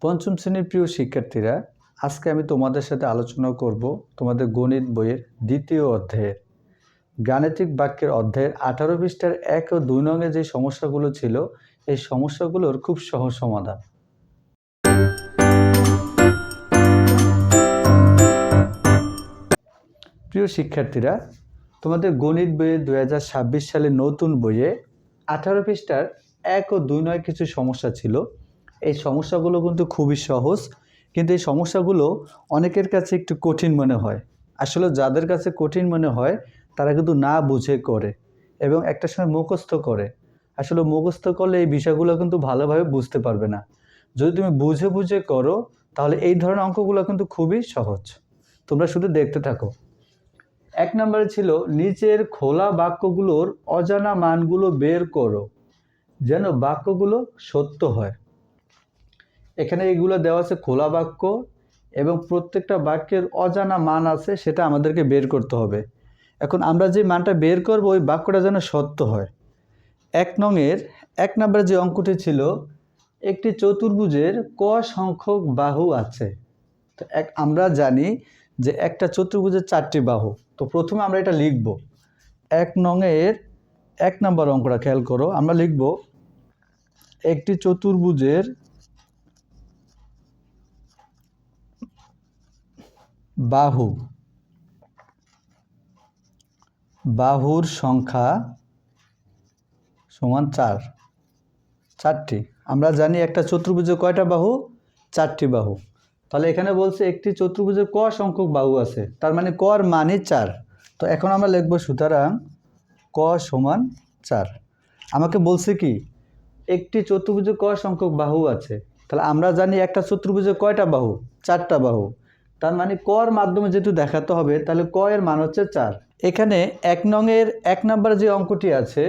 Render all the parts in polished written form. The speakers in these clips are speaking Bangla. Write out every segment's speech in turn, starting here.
পঞ্চম শ্রেণীর প্রিয় শিক্ষার্থীরা, আজকে আমি তোমাদের সাথে আলোচনা করব তোমাদের গণিত বইয়ের দ্বিতীয় অধ্যায়ের গাণিতিক বাক্যের অধ্যায়ের 18 পৃষ্ঠার 1 ও 2 নংয়ে যে সমস্যাগুলো ছিল এই সমস্যাগুলোর খুব সহজ সমাধান। প্রিয় শিক্ষার্থীরা, তোমাদের গণিত বইয়ে 2026 সালের নতুন বইয়ে 18 পৃষ্ঠার 1 ও 2 নয় কিছু সমস্যা ছিল। এই সমস্যাগুলো কিন্তু খুবই সহজ, কিন্তু এই সমস্যাগুলো অনেকের কাছে একটু কঠিন মনে হয়। আসলে যাদের কাছে কঠিন মনে হয় তারা কিন্তু না বুঝে করে এবং একটা সময় মুখস্থ করে। আসলে মুখস্থ করলে এই বিষয়গুলো কিন্তু ভালোভাবে বুঝতে পারবে না। যদি তুমি বুঝে বুঝে করো তাহলে এই ধরনের অঙ্কগুলো কিন্তু খুবই সহজ। তোমরা শুধু দেখতে থাকো। 1 নম্বরে ছিল নিচের খোলা বাক্যগুলোর অজানা মানগুলো বের করো যেন বাক্যগুলো সত্য হয়। এখানে এগুলো দেওয়া আছে খোলা বাক্য এবং প্রত্যেকটা বাক্যের অজানা মান আছে, সেটা আমাদেরকে বের করতে হবে। এখন আমরা যে মানটা বের করব ওই বাক্যটা যেন সত্য হয়। 1 নংয়ের 1 নম্বরে যে অঙ্কটি ছিল, একটি চতুর্ভুজের ক সংখ্যক বাহু আছে। তো আমরা জানি যে একটা চতুর্ভুজের 4টি বাহু। তো প্রথমে আমরা এটা লিখব। 1 নংয়ের 1 নম্বর অঙ্কটা খেয়াল করো, আমরা লিখব একটি চতুর্ভুজের বাহুর সংখ্যা সমান 4টি। আমরা জানি একটা চতুর্ভুজে কয়টা বাহু? 4টি বাহু। তাহলে এখানে বলছে একটি চতুর্ভুজের ক সংখ্যক বাহু আছে, তার মানে কর মানে 4। তো এখন আমরা লিখব সুতরাং ক সমান 4। আমাকে বলছে কি একটি চতুর্ভুজে ক সংখ্যক বাহু আছে, তাহলে আমরা জানি একটা চতুর্ভুজে কয়টা বাহু? 4টা বাহু। তার মানে কর মাধ্যমে যেহেতু দেখাতে হবে, তাহলে ক এর মান হচ্ছে 4। এখানে 1 নংয়ের 1 নম্বর যে অঙ্কটি আছে,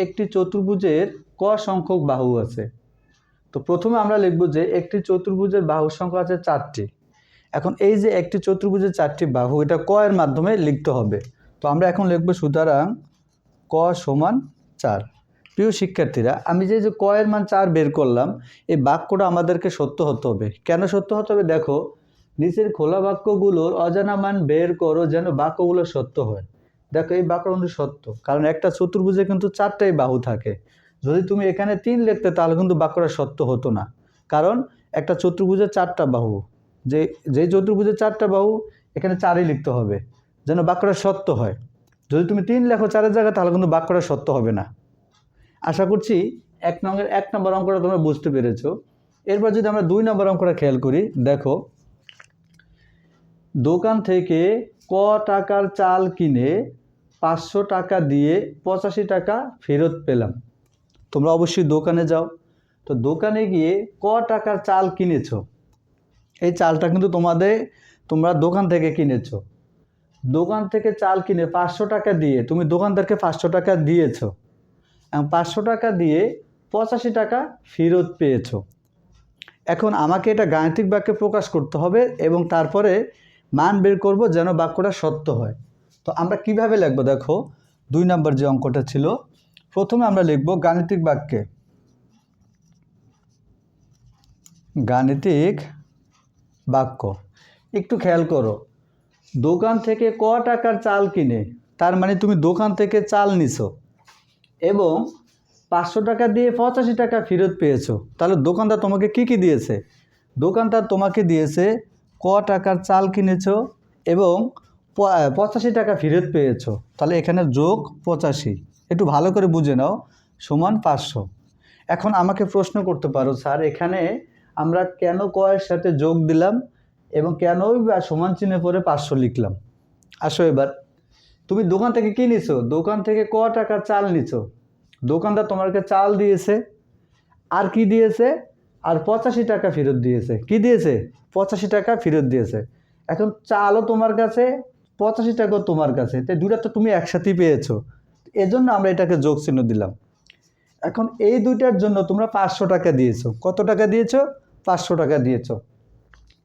একটি চতুর্ভুজের ক সংখ্যক বাহু আছে। তো প্রথমে আমরা লিখব যে একটি চতুর্ভুজের বাহুর সংখ্যা আছে 4টি। এখন এই যে একটি চতুর্ভুজের 4টি বাহু, এটা ক এর মাধ্যমে লিখতে হবে। তো আমরা এখন লিখব সুতরাং ক সমান 4। প্রিয় শিক্ষার্থীরা, আমি যে ক এর মান 4 বের করলাম, এই বাক্যটা আমাদেরকে সত্য হতে হবে। কেন সত্য হতে হবে? দেখো, নিচের খোলা বাক্যগুলোর অজানা মান বের করো যেন বাক্যগুলো সত্য হয়। দেখো এই বাক্য কিন্তু সত্য, কারণ একটা চতুর্ভুজে কিন্তু 4টাই বাহু থাকে। যদি তুমি এখানে 3 লিখতে তাহলে কিন্তু বাক্যটা সত্য হতো না, কারণ একটা চতুর্ভুজে 4টা বাহু। যেই চতুর্ভুজে 4টা বাহু, এখানে 4ই লিখতে হবে যেন বাক্যটা সত্য হয়। যদি তুমি 3 লেখো 4-এর জায়গায়, তাহলে কিন্তু বাক্যটা সত্য হবে না। আশা করছি 1 নংয়ের 1 নম্বর অঙ্কটা তোমরা বুঝতে পেরেছো। এরপর যদি আমরা 2 নম্বর অঙ্কটা খেয়াল করি, দেখো, দোকান থেকে ক টাকার চাল কিনে 500 টাকা দিয়ে 85 টাকা ফেরত পেলাম। তোমরা অবশ্যই দোকানে যাও। তো দোকানে গিয়ে ক টাকার চাল কিনেছো, এই চালটা কিন্তু তোমরা দোকান থেকে কিনেছো। দোকান থেকে চাল কিনে 500 টাকা দিয়ে তুমি দোকানদারকে 500 টাকা দিয়েছো এবং 500 টাকা দিয়ে 85 টাকা ফেরত পেয়েছো। এখন আমাকে এটা গাণিতিক বাক্যে প্রকাশ করতে হবে এবং তারপরে মান বের করব যেন বাক্যটা সত্য হয়। তো আমরা কিভাবে লিখব? দেখো, 2 নম্বর যে অঙ্কটা ছিল, প্রথমে আমরা লিখব গাণিতিক বাক্যে গাণিতিক বাক্য। একটু খেয়াল করো, দোকান থেকে ক টাকার চাল কিনে, তার মানে তুমি দোকান থেকে চাল নিছো এবং 500 টাকা দিয়ে 85 টাকা ফেরত পেয়েছো। তাহলে দোকানদার তোমাকে কি দিয়েছে? দোকানদার তোমাকে দিয়েছে ক টাকার চাল কিনেছো এবং 85 টাকা ফেরত পেয়েছো। তাহলে এখানে যোগ 85, একটু ভালো করে বুঝে নাও, সমান 500। এখন আমাকে প্রশ্ন করতে পারো, স্যার এখানে আমরা কেন ক এর সাথে যোগ দিলাম এবং কেনই বা সমান চিহ্নে পরে 500 লিখলাম? আসো, এবার তুমি দোকান থেকে কি নিছো? দোকান থেকে ক টাকার চাল নিছো। দোকানদার তোমাকে চাল দিয়েছে, আর কি দিয়েছে? আর 85 টাকা ফেরত দিয়েছে। কি দিয়েছে? 85 টাকা ফেরত দিয়েছে। এখন চালও তোমার কাছে, 85 টাকাও তোমার কাছে, তাই দুটা তো তুমি একসাথেই পেয়েছো। এজন্য আমরা এটাকে যোগ চিহ্ন দিলাম। এখন এই দুইটার জন্য তোমরা 500 টাকা দিয়েছো। কত টাকা দিয়েছো? 500 টাকা দিয়েছো।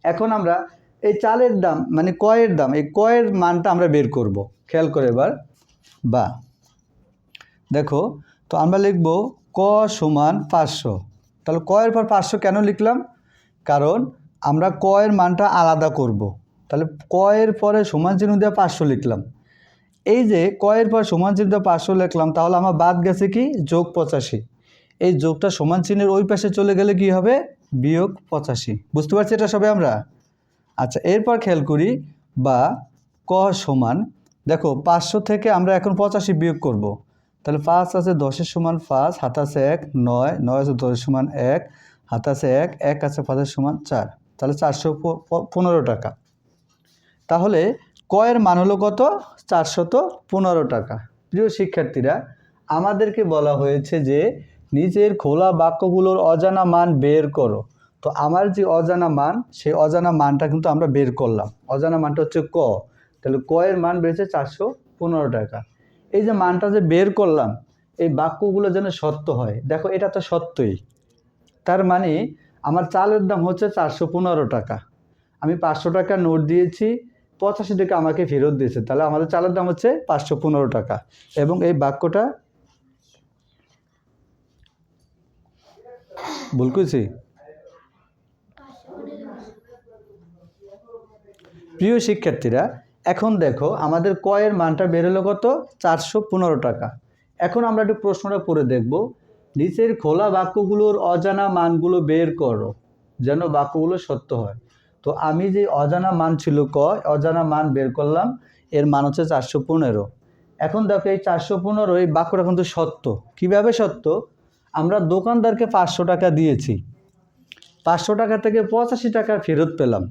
এখন আমরা এই চালের দাম মানে কয়ের দাম, এই কয়ের মানটা আমরা বের করব। খেয়াল করে এবার বা দেখো, তো আমরা লিখব ক সমান 500। তাহলে কয়ের পর 500 কেন লিখলাম? কারণ আমরা ক এর মানটা আলাদা করব। তাহলে ক এর পরে সমান চিহ্ন দিয়ে 500 লিখলাম। এই যে ক এর পর সমান চিহ্ন দিয়ে 500 লিখলাম, তাহলে আমার বাদ গেছে কি যোগ 85। এই যোগটা সমান চিহ্নের ওই পাশে চলে গেলে কি হবে বিয়োগ 85। বুঝতে পারছি এটা সবাই আমরা? আচ্ছা, এরপর খেয়াল করি বা ক সমান, দেখো 500 থেকে আমরা এখন 85 বিয়োগ করব। তাহলে 5 আছে 10-এর সমান 5, হাত আছে 1, 9, 9 আছে 10-এর সমান 1, হাত আছে 1, 1 আছে 5-এর সমান 4, তাহলে 415 টাকা। তাহলে ক এর মান হলো কত? 415 টাকা। প্রিয় শিক্ষার্থীরা, আমাদেরকে বলা হয়েছে যে নিচের খোলা বাক্যগুলোর অজানা মান বের করো। তো আমার যে অজানা মান, সেই অজানা মানটা কিন্তু আমরা বের করলাম। অজানা মানটা হচ্ছে ক, তাহলে ক এর মান বেড়েছে 415 টাকা। এই যে মানটা যে বের করলাম, এই বাক্যগুলো যেন সত্য হয়। দেখো এটা তো সত্যই, তার মানে আমার চালের দাম হচ্ছে 415 টাকা। আমি 500 টাকা নোট দিয়েছি, 85 টাকা আমাকে ফেরত দিয়েছে, তাহলে আমাদের চালের দাম হচ্ছে 515 টাকা। এবং এই বাক্যটা ভুল করেছি? প্রিয় শিক্ষার্থীরা, এখন দেখো আমাদের ক এর মানটা বেরোলো কত? 415 টাকা। এখন আমরা একটু প্রশ্নটা পড়ে দেখব। নিচের খোলা বাক্যগুলোর অজানা মানগুলো বের করো যেন বাক্যগুলো সত্য হয়। তো আমি যে অজানা মান ছিল ক, অজানা মান বের করলাম, এর মান হচ্ছে 415। এখন দেখো এই 415 এই বাক্যটা কিন্তু সত্য। কিভাবে সত্য? আমরা দোকানদারকে 500 টাকা দিয়েছি, 500 টাকা থেকে 85 টাকা ফেরত পেলাম।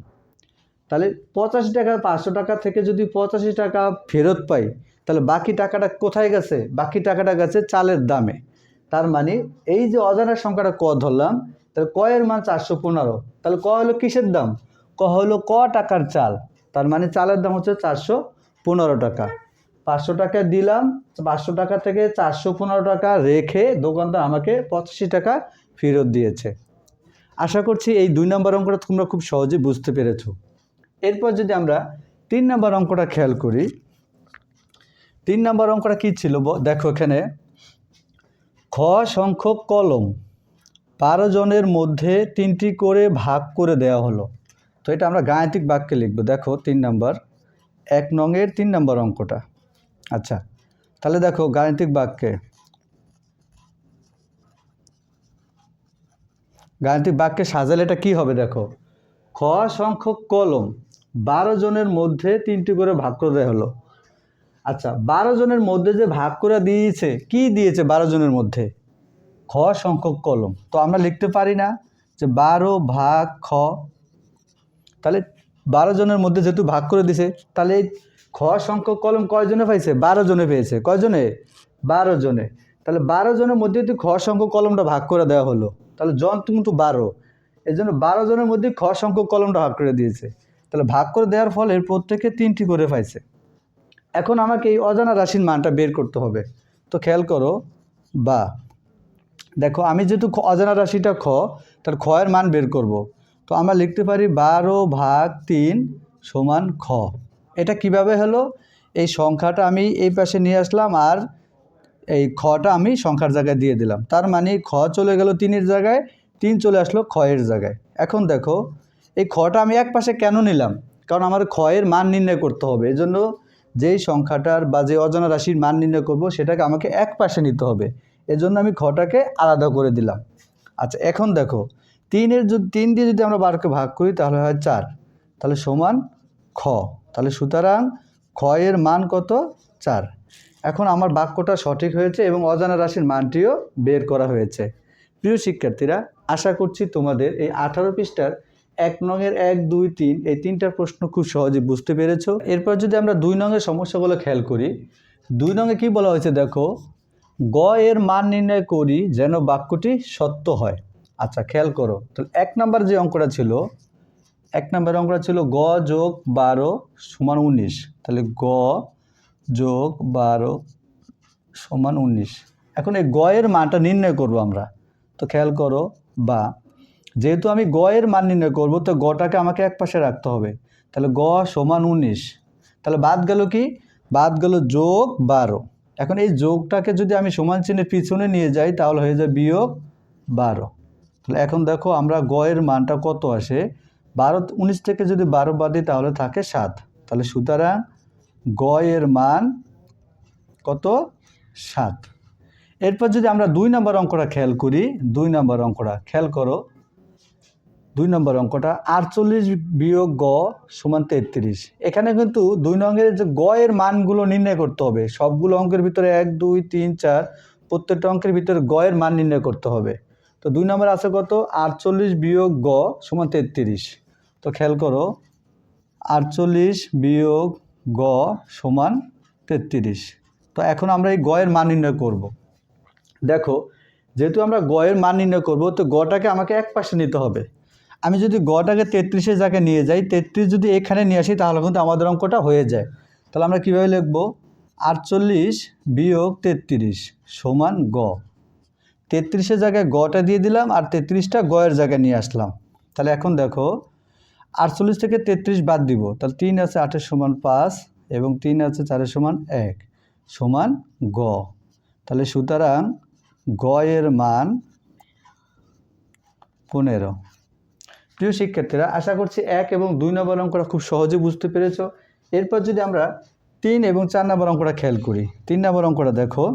তাহলে 85 টাকা, 500 টাকা থেকে যদি 85 টাকা ফেরত পাই, তাহলে বাকি টাকাটা কোথায় গেছে? বাকি টাকাটা গেছে চালের দামে। তার মানে এই যে অজানা সংখ্যাটা ক ধরলাম, তাহলে ক এর মান 415। তাহলে ক হলো কিসের দাম? ক হলো ক টাকার চাল। তার মানে চালের দাম হচ্ছে 415 টাকা। 500 টাকা দিলাম, 500 টাকা থেকে 415 টাকা রেখে দোকানদার আমাকে 85 টাকা ফেরত দিয়েছে। আশা করছি এই 2 নম্বর অঙ্কটা তোমরা খুব সহজে বুঝতে পেরেছো। এরপর যদি আমরা 3 নম্বর অঙ্কটা খেয়াল করি, 3 নম্বর অঙ্কটা কী ছিল? দেখো এখানে খ সংখ্যক কলম 12 জনের মধ্যে 3টি করে ভাগ করে দেওয়া হলো। তো এটা আমরা গাণিতিক বাক্যে লিখব। দেখো 3 নম্বর 1 নংয়ের 3 নম্বর অঙ্কটা। আচ্ছা, তাহলে দেখো গাণিতিক বাক্যে সাজালে এটা কী হবে? দেখো খ সংখ্যক কলম 12 জনের মধ্যে 3টি করে ভাগ করে দেওয়া হলো। আচ্ছা, 12 জনের মধ্যে যে ভাগ করে দিয়েছে, কি দিয়েছে 12 জনের মধ্যে? খ সংখ্যক কলম। তো আমরা লিখতে পারি না যে 12 ভাগ খ? তাহলে 12 জনের মধ্যে যেহেতু ভাগ করে দিছে, তাহলে খ সংখ্যক কলম কয়জনে পাইছে? 12 জনে পেয়েছে। কয়জনে? 12 জনে। তাহলে 12 জনের মধ্যে যদি খ সংখ্যক কলমটা ভাগ করে দেওয়া হলো, তাহলে জন কিন্তু 12, এই জন্য 12 জনের মধ্যে খ সংখ্যক কলমটা ভাগ করে দিয়েছে। তাহলে ভাগ করে দেওয়ার ফলে প্রত্যেকে 3টি করে পাইছে। এখন আমাকে এই অজানা রাশির মানটা বের করতে হবে। তো খেয়াল করো, বা দেখো আমি যেহেতু অজানা রাশিটা খ, তার খ এর মান বের করব। তো আমরা লিখতে পারি 12 ভাগ 3 সমান খ। এটা কিভাবে হলো? এই সংখ্যাটা আমি এই পাশে নিয়ে আসলাম, আর এই খটা আমি সংখ্যার জায়গায় দিয়ে দিলাম। তার মানে খ চলে গেল 3-এর জায়গায়, 3 চলে আসলো খ এর জায়গায়। এখন দেখো এই খটা আমি এক পাশে কেন নিলাম? কারণ আমার খ এর মান নির্ণয় করতে হবে। এই জন্য যেই সংখ্যাটার বা যে অজানা রাশির মান নির্ণয় করব, সেটাকে আমাকে এক পাশে নিতে হবে। এজন্য আমি খটাকে আলাদা করে দিলাম। আচ্ছা, এখন দেখো 3 দিয়ে যদি আমরা 12কে ভাগ করি, তাহলে হয় 4, তাহলে সমান খ। তাহলে সুতরাং খ এর মান কত? 4। এখন আমার বাক্যটা সঠিক হয়েছে এবং অজানা রাশির মানটিও বের করা হয়েছে। প্রিয় শিক্ষার্থীরা, আশা করছি তোমাদের এই 18 পৃষ্ঠার 1 নংয়ের 1, 2, 3 এই 3টা প্রশ্ন খুব সহজে বুঝতে পেরেছো। এরপর যদি আমরা 2 নংয়ের সমস্যাগুলো খেয়াল করি, 2 নংয়ে কী বলা হয়েছে? দেখো গ এর মান নির্ণয় করি যেন বাক্যটি সত্য হয়। আচ্ছা, খেয়াল করো। তাহলে 1 নম্বর যে অঙ্কটা ছিল, 1 নম্বর অঙ্কটা ছিল গ যোগ 12 সমান 19। তাহলে গ যোগ 12 সমান 19। এখন এই গ এর মানটা নির্ণয় করব আমরা। তো খেয়াল করো, বা যেহেতু আমি গ এর মান নির্ণয় করব, তো গটাকে আমাকে এক পাশে রাখতে হবে। তাহলে গ সমান 19। তাহলে বাদ গেল কি? বাদ গেল যোগ 12। এখন এই যোগটাকে যদি আমি সমান চিহ্নের পিছনে নিয়ে যাই, তাহলে হয়ে যায় বিয়োগ 12। তাহলে এখন দেখো আমরা গ এর মানটা কত আসে, 19 থেকে যদি 12 বাদ দিই তাহলে থাকে 7। তাহলে সুতরাং গ এর মান কত, 7। এরপর যদি আমরা 2 নম্বর অঙ্কটা খেয়াল করি, 2 নম্বর অঙ্কটা খেয়াল করো, 2 নম্বর অঙ্কটা 48 বিয়োগ গ সমান 33। এখানে কিন্তু 2 নঙ্গের যে গ এর মানগুলো নির্ণয় করতে হবে, সবগুলো অঙ্কের ভিতরে 1 2 3 4 প্রত্যেকটা অঙ্কের ভিতরে গ এর মান নির্ণয় করতে হবে। তো 2 নম্বর আছে কত, 48 বিয়োগ গ সমান 33। তো খেয়াল করো, 48 বিয়োগ গ সমান 33। তো এখন আমরা এই গ এর মান নির্ণয় করব। দেখো যেহেতু আমরা গ এর মান নির্ণয় করব, তো গটাকে আমাকে এক পাশে নিতে হবে। আমি যদি গটাকে 33-এর জায়গায় নিয়ে যাই, 33 যদি এখানে নিয়ে আসি তাহলে কিন্তু আমাদের অঙ্কটা হয়ে যায়। তাহলে আমরা কীভাবে লিখব, 48 বিয়োগ 33 সমান গ। 33-এর জায়গায় গটা দিয়ে দিলাম আর 33টা গ এর জায়গায় নিয়ে আসলাম। তাহলে এখন দেখো 48 থেকে 33 বাদ দিব, তাহলে 3 আছে 8-এর সমান 5 এবং 3 আছে 4-এর সমান 1 সমান গ। তাহলে সুতরাং গ এর মান 15। প্রিয় শিক্ষার্থীরা, আশা করছি 1 এবং 2 নম্বর অঙ্কটা খুব সহজে বুঝতে পেরেছ। এরপর যদি আমরা 3 এবং 4 নম্বর অঙ্কটা খেয়াল করি, 3 নম্বর অঙ্কটা দেখো,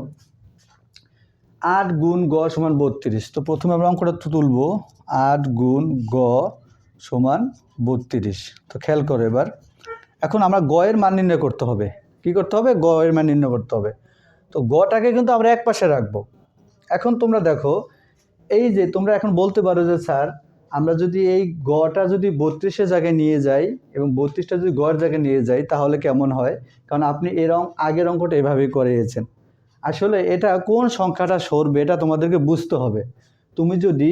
8 গুণ গ সমান 32। তো প্রথমে আমরা অঙ্কটা তুলব, 8 গুণ গ সমান 32। তো খেয়াল করো এবার, এখন আমরা গ এর মান নির্ণয় করতে হবে। কি করতে হবে, গ এর মান নির্ণয় করতে হবে। তো গটাকে কিন্তু আমরা এক পাশে রাখবো। এখন তোমরা দেখো, এই যে তোমরা এখন বলতে পারো যে স্যার আমরা যদি এই গটা যদি 32-এর জায়গায় নিয়ে যাই এবং 32টা যদি গড় জায়গায় নিয়ে যাই তাহলে কেমন হয়, কারণ আপনি আগের অঙ্কটা এভাবেই করিয়েছেন। আসলে এটা কোন সংখ্যাটা সরবে এটা তোমাদেরকে বুঝতে হবে। তুমি যদি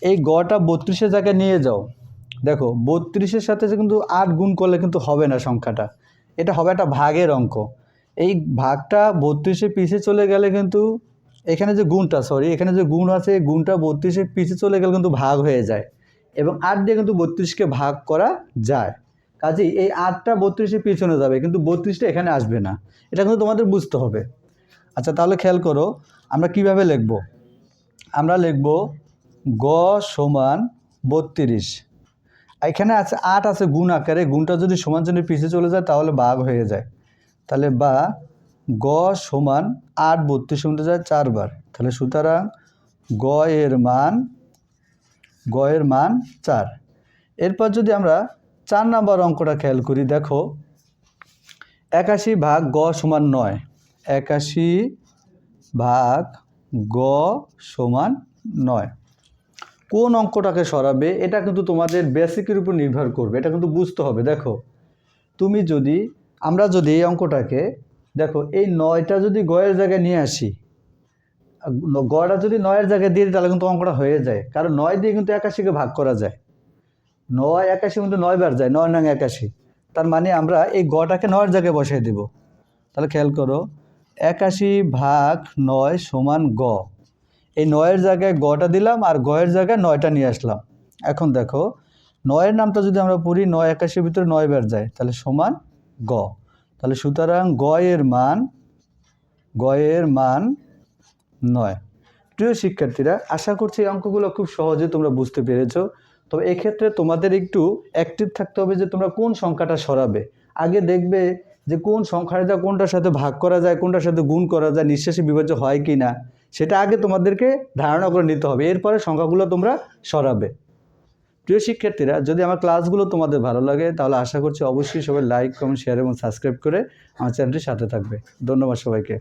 এই গটা 32-এর জায়গায় নিয়ে যাও, দেখো 32-এর সাথে কিন্তু 8 গুণ করলে কিন্তু হবে না সংখ্যাটা, এটা হবে একটা ভাগের অঙ্ক। এই ভাগটা 32-এর পিছে চলে গেলে কিন্তু এখানে যে গুণটা, এখানে যে গুণ আছে, এই গুণটা 32-এর পিছে চলে গেলে কিন্তু ভাগ হয়ে যায় এবং 8 দিয়ে কিন্তু 32-কে ভাগ করা যায়। কাজেই এই 8টা 32-এর পিছনে যাবে কিন্তু 32টা এখানে আসবে না, এটা কিন্তু তোমাদের বুঝতে হবে। আচ্ছা তাহলে খেয়াল করো আমরা কিভাবে লিখব, আমরা লিখব গ সমান 32। এখানে আছে 8 আছে গুণ আকারে, গুণটা যদি সমান চিহ্নের পিছে চলে যায় তাহলে ভাগ হয়ে যায়। তাহলে বা গ সমান 8 32 উঠে যায় 4 বার। তাহলে সুতরাং গ এর মান 4। এরপর যদি আমরা 4 নম্বর অঙ্কটা খেয়াল করি, দেখো 81 ভাগ গ সমান 9। 81 ভাগ গ সমান 9। কোন অঙ্কটাকে সরাবে এটা কিন্তু তোমাদের বেসিকের উপর নির্ভর করবে, এটা কিন্তু বুঝতে হবে। দেখো আমরা যদি এই অঙ্কটাকে দেখো, এই 9টা যদি গয়ের জায়গায় নিয়ে আসি, গড়টা যদি 9-এর জায়গায় দিয়ে দিই তাহলে কিন্তু অঙ্কটা হয়ে যায়, কারণ 9 দিয়ে কিন্তু 81-কে ভাগ করা যায়। 9 81 কিন্তু 9 বার যায়, 9 নং 81। তার মানে আমরা এই গটাকে 9-এর জায়গায় বসিয়ে দেব। তাহলে খেয়াল করো 81 ভাগ 9 সমান গ। এই 9-এর জায়গায় গটা দিলাম আর গয়ের জায়গায় 9টা নিয়ে আসলাম। এখন দেখো 9-এর নামটা যদি আমরা পড়ি, 9 81-এর ভিতরে 9 বার যায়, তাহলে সমান গ। তাহলে সুতরাং গ এর মান 9। প্রিয় শিক্ষার্থীরা, আশা করছি এই অঙ্কগুলো খুব সহজে তোমরা বুঝতে পেরেছো। তবে এক্ষেত্রে তোমাদের একটু অ্যাক্টিভ থাকতে হবে যে তোমরা কোন সংখ্যাটা সরাবে। আগে দেখবে যে কোন সংখ্যাটা কোনটার সাথে ভাগ করা যায়, কোনটার সাথে গুণ করা যায়, নিঃশেষে বিভাজ্য হয় কি না, সেটা আগে তোমাদেরকে ধারণা করে নিতে হবে, এরপরে সংখ্যাগুলো তোমরা সরাবে। প্রিয় শিক্ষার্থীরা, যদি আমার ক্লাসগুলো তোমাদের ভালো লাগে তাহলে আশা করছি অবশ্যই সবাই লাইক কমেন্ট শেয়ার এবং সাবস্ক্রাইব করে আমার চ্যানেলটির সাথে থাকবে। ধন্যবাদ সবাইকে।